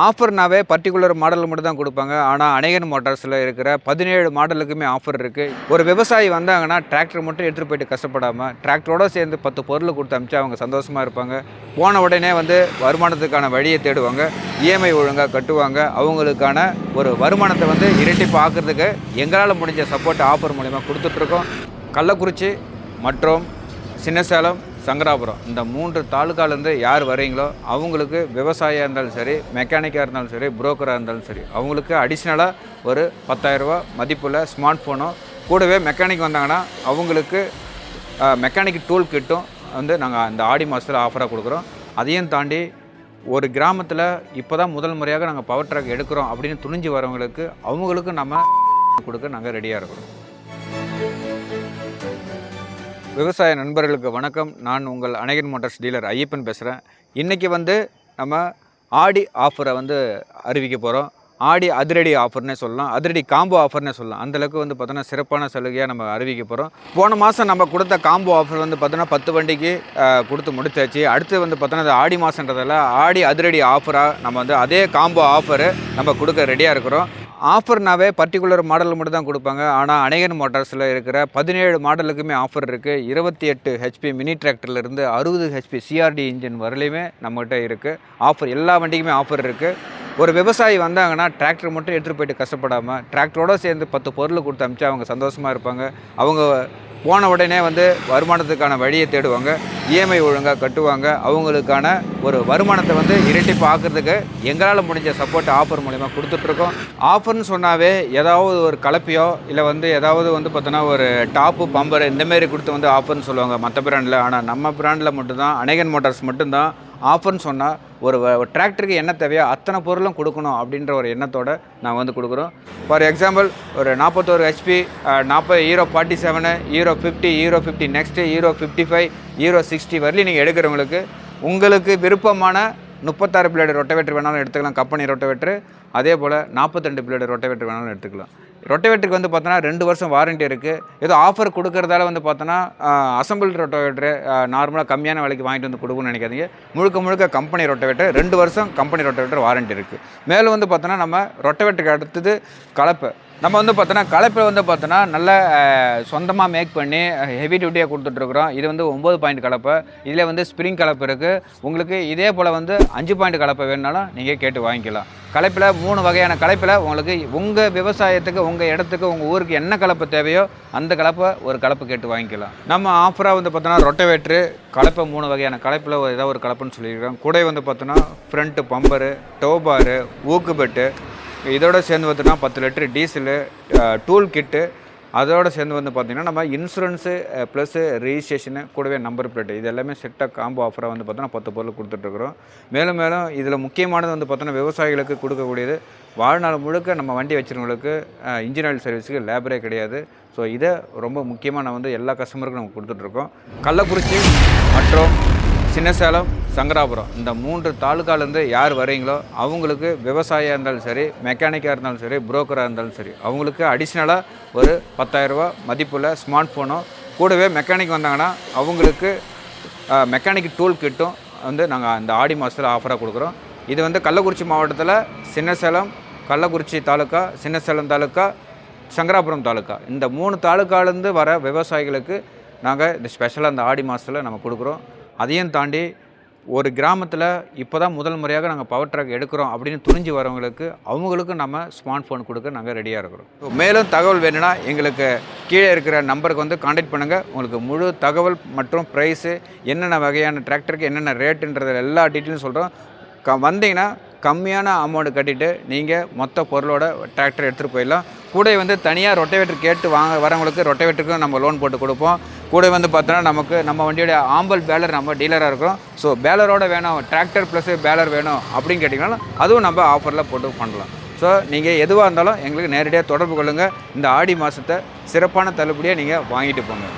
ஆஃபர்னாவே particular model மட்டும் தான் கொடுப்பாங்க. ஆனால் அநேகன் மோட்டார்ஸில் இருக்கிற 17 மாடலுக்குமே ஆஃபர் இருக்குது. ஒரு விவசாயி வந்தாங்கன்னா டிராக்டர் மட்டும் எடுத்துகிட்டு போயிட்டு கஷ்டப்படாமல் டிராக்டரோடு சேர்ந்து 10 பொருள் கொடுத்து அனுப்பிச்சா அவங்க சந்தோஷமாக இருப்பாங்க. போன உடனே வருமானத்துக்கான வழியை தேடுவாங்க. இஎம்ஐ ஒழுங்காக கட்டுவாங்க. அவங்களுக்கான ஒரு வருமானத்தை இரட்டிப்பு ஆக்கிறதுக்கு எங்களால் முடிஞ்ச சப்போர்ட் ஆஃபர் மூலிமா கொடுத்துட்ருக்கோம். கள்ளக்குறிச்சி மற்றும் சின்னசேலம், சங்கராபுரம் இந்த 3 தாலுக்காலேருந்து யார் வரீங்களோ அவங்களுக்கு விவசாயியாக இருந்தாலும் சரி, மெக்கானிக்காக இருந்தாலும் சரி, புரோக்கராக இருந்தாலும் சரி, அவங்களுக்கு அடிஷ்னலாக ஒரு 10,000 ரூபா மதிப்புள்ள ஸ்மார்ட் ஃபோனும் கூடவே மெக்கானிக் வந்தாங்கன்னா அவங்களுக்கு மெக்கானிக் டூல் கிட்டும் நாங்கள் அந்த ஆடி மாதத்தில் ஆஃபராக கொடுக்குறோம். அதையும் தாண்டி ஒரு கிராமத்தில் இப்போ தான் முதல் முறையாக நாங்கள் பவர் ட்ரக் எடுக்கிறோம் அப்படின்னு துணிஞ்சு வரவங்களுக்கு அவங்களுக்கும் நம்ம கொடுக்க நாங்கள் ரெடியாக இருக்கிறோம். விவசாய நண்பர்களுக்கு வணக்கம். நான் உங்கள் அநேகன் மோட்டார்ஸ் டீலர் ஐயப்பன் பேசுகிறேன். இன்றைக்கி நம்ம ஆடி ஆஃபரை அறிவிக்க போகிறோம். ஆடி அதிரடி ஆஃபர்னே சொல்லலாம், அதிரடி காம்போ ஆஃபர்னே சொல்லலாம். அந்தளவுக்கு பார்த்தோன்னா சிறப்பான சலுகையாக நம்ம அறிவிக்க போகிறோம். போன மாதம் நம்ம கொடுத்த காம்போ ஆஃபர் பார்த்தோன்னா 10 வண்டிக்கு கொடுத்து முடிச்சாச்சு. அடுத்து பார்த்தோன்னா அது ஆடி மாதன்றதால ஆடி அதிரடி ஆஃபராக நம்ம அதே காம்போ ஆஃபரு நம்ம கொடுக்க ரெடியாக இருக்கிறோம். ஆஃபர்னாவே பர்டிகுலர் மாடல் மட்டும் தான் கொடுப்பாங்க. ஆனால் அநேகன் மோட்டார்ஸில் இருக்கிற 17 மாடலுக்குமே ஆஃபர் இருக்குது. 28 ஹெச்பி மினி டிராக்டர்லேருந்து 60 ஹெச்பி சிஆர்டி இன்ஜின் வரலையுமே நம்மகிட்ட இருக்குது ஆஃபர். எல்லா வண்டிக்குமே ஆஃபர் இருக்குது. ஒரு விவசாயி வந்தாங்கன்னா டிராக்டர் மட்டும் எடுத்துகிட்டு போயிட்டு கஷ்டப்படாமல் டிராக்டரோடு சேர்ந்து 10 பொருள் கொடுத்து அனுப்பிச்சா அவங்க சந்தோஷமாக இருப்பாங்க. அவங்க போன உடனே வருமானத்துக்கான வழியை தேடுவாங்க. இஎம்ஐ ஒழுங்காக கட்டுவாங்க. அவங்களுக்கான ஒரு வருமானத்தை இரட்டிப்பு ஆக்கிறதுக்கு எங்களால் முடிஞ்ச சப்போர்ட் ஆஃபர் மூலிமா கொடுத்துட்ருக்கோம். ஆஃபர்னு சொன்னாவே ஏதாவது ஒரு கலப்பையோ இல்லை ஏதாவது பார்த்தோன்னா ஒரு டாப்பு பம்பர் இந்தமாரி கொடுத்து ஆஃபர்னு சொல்லுவாங்க மற்ற பிராண்டில். ஆனால் நம்ம பிராண்டில் மட்டும்தான், அநேகன் மோட்டார்ஸ் மட்டும்தான் ஆஃபர்னு சொன்னால் ஒரு டிராக்டருக்கு என்ன தேவையோ அத்தனை பொருளும் கொடுக்கணும் அப்படின்ற ஒரு எண்ணத்தோடு நான் கொடுக்குறோம். ஃபார் எக்ஸாம்பிள் ஒரு 41 HP 40 hero 47, hero 50, hero 50 next, hero 55, hero 60 வரலையும் நீங்கள் எடுக்கிறவங்களுக்கு உங்களுக்கு விருப்பமான 36 பிளேடு ரொட்டவேட்டர் வேணாலும் எடுத்துக்கலாம், கம்பெனி ரொட்டவேட்டரு. அதே போல் 42 பிளேடு ரொட்டவேட்டர் வேணாலும் எடுத்துக்கலாம். ரொட்டவேட்டருக்கு பார்த்தோன்னா 2 வருஷம் வாரண்ட்டி இருக்குது. ஏதோ ஆஃபர் கொடுக்குறதால பார்த்தோன்னா அசம்பிள் ரொட்டவேட்டரு நார்மலாக கம்மியான விலைக்கு வாங்கிட்டு கொடுக்கணும்னு நினைக்காதீங்க. முழுக்க கம்பெனி ரொட்டவேட்டர் 2 வருஷம் கம்பெனி ரொட்டவேட்டர் வாரண்ட்டி இருக்குது. மேலும் பார்த்தோன்னா நம்ம ரொட்டவேட்டருக்கு அடுத்தது கலப்பை. நம்ம பார்த்தோன்னா கலப்பை பார்த்தோன்னா நல்ல சொந்தமாக மேக் பண்ணி ஹெவி டியூட்டியாக கொடுத்துட்ருக்குறோம். இது 9 பாயிண்ட் கலப்பை. இதில் ஸ்ப்ரிங் கலப்பை இருக்குது. உங்களுக்கு இதே போல் 5 பாயிண்ட் கலப்பை வேணுனாலும் நீங்கள் கேட்டு வாங்கிக்கலாம். கலப்பில் 3 வகையான கலப்பில் உங்களுக்கு உங்கள் விவசாயத்துக்கு, உங்கள் இடத்துக்கு, உங்கள் ஊருக்கு என்ன கலப்பை தேவையோ அந்த கலப்பை ஒரு கலப்பு கேட்டு வாங்கிக்கலாம். நம்ம ஆஃபராக பார்த்தோன்னா ரொட்டவேட்ரு கலப்பை 3 வகையான கலப்பில் ஏதாவது ஒரு கலப்புன்னு சொல்லியிருக்கிறோம். கூட பார்த்தோன்னா ஃப்ரண்ட்டு பம்பரு, டோபாரு, ஊக்கு பெட்டு, இதோடு சேர்ந்து பார்த்தோன்னா 10 லிட்டரு டீசலு, டூல் கிட்டு, அதோடு சேர்ந்து பார்த்திங்கன்னா நம்ம இன்சூரன்ஸு ப்ளஸ்ஸு ரிஜிஸ்ட்ரேஷனு கூடவே நம்பர் பிளேட்டு இது எல்லாமே செட்டாக காம்போ ஆஃபராக பார்த்தோன்னா 10 பொருள் கொடுத்துட்ருக்குறோம். மேலும் இதில் முக்கியமானது பார்த்தோன்னா விவசாயிகளுக்கு கொடுக்கக்கூடியது வாழ்நாள் முழுக்க நம்ம வண்டி வச்சுருவங்களுக்கு இன்ஜின் ஆயில் சர்வீஸுக்கு லேபரே கிடையாது. ஸோ இதை ரொம்ப முக்கியமாக நான் எல்லா கஸ்டமருக்கும் நம்ம கொடுத்துட்ருக்கோம். கள்ளக்குறிச்சி மற்றும் சின்னசேலம், சங்கராபுரம் இந்த 3 தாலுக்காலேருந்து யார் வரீங்களோ அவங்களுக்கு விவசாயியாக இருந்தாலும் சரி, மெக்கானிக்காக இருந்தாலும் சரி, புரோக்கராக இருந்தாலும் சரி, அவங்களுக்கு அடிஷ்னலாக ஒரு 10,000 ரூபா மதிப்புள்ள ஸ்மார்ட் ஃபோனும் கூடவே மெக்கானிக் வந்தாங்கன்னா அவங்களுக்கு மெக்கானிக் டூல் கிட்டும் நாங்கள் அந்த ஆடி மாதத்தில் ஆஃபராக கொடுக்குறோம். இது கள்ளக்குறிச்சி மாவட்டத்தில் சின்னசேலம், கள்ளக்குறிச்சி தாலுக்கா, சின்னசேலம் தாலுக்கா, சங்கராபுரம் தாலுக்கா இந்த 3 தாலுக்காலேருந்து வர விவசாயிகளுக்கு நாங்கள் இந்த ஸ்பெஷலாக அந்த ஆடி மாதத்தில் நம்ம கொடுக்குறோம். அதையும் தாண்டி ஒரு கிராமத்தில் இப்போ தான் முதல் முறையாக நாங்கள் பவர் ட்ரக் எடுக்கிறோம் அப்படின்னு துணிஞ்சு வரவங்களுக்கு அவங்களுக்கும் நம்ம ஸ்மார்ட் ஃபோன் கொடுக்க நாங்கள் ரெடியாக இருக்கிறோம். மேலும் தகவல் வேணும்னா எங்களுக்கு கீழே இருக்கிற நம்பருக்கு காண்டாக்ட் பண்ணுங்கள். உங்களுக்கு முழு தகவல் மற்றும் ப்ரைஸு, என்னென்ன வகையான டிராக்டருக்கு என்னென்ன ரேட்டுன்றது எல்லா டீட்டெயிலும் சொல்கிறோம். வந்தீங்கன்னா கம்மியான அமௌண்ட் கட்டிட்டு நீங்கள் மொத்த பொருளோட டிராக்டர் எடுத்துகிட்டு போயிடலாம். கூட தனியாக ரொட்டவேட்டர் கேட்டு வரவங்களுக்கு ரொட்டவேட்டருக்கும் நம்ம லோன் போட்டு கொடுப்போம். கூட பார்த்தோன்னா நம்ம வண்டியோட ஆம்பல் பேலர் நம்ம டீலராக இருக்கிறோம். ஸோ பேலரோட வேணும், டிராக்டர் ப்ளஸ் பேலர் வேணும் அப்படின்னு கேட்டிங்கனாலும் அதுவும் நம்ம ஆஃபரில் போட்டு பண்ணலாம். ஸோ நீங்கள் எதுவாக இருந்தாலும் எங்களுக்கு நேரடியாக தொடர்பு கொள்ளுங்கள். இந்த ஆடி மாதத்தை சிறப்பான தள்ளுபடியாக நீங்கள் வாங்கிட்டு போங்க.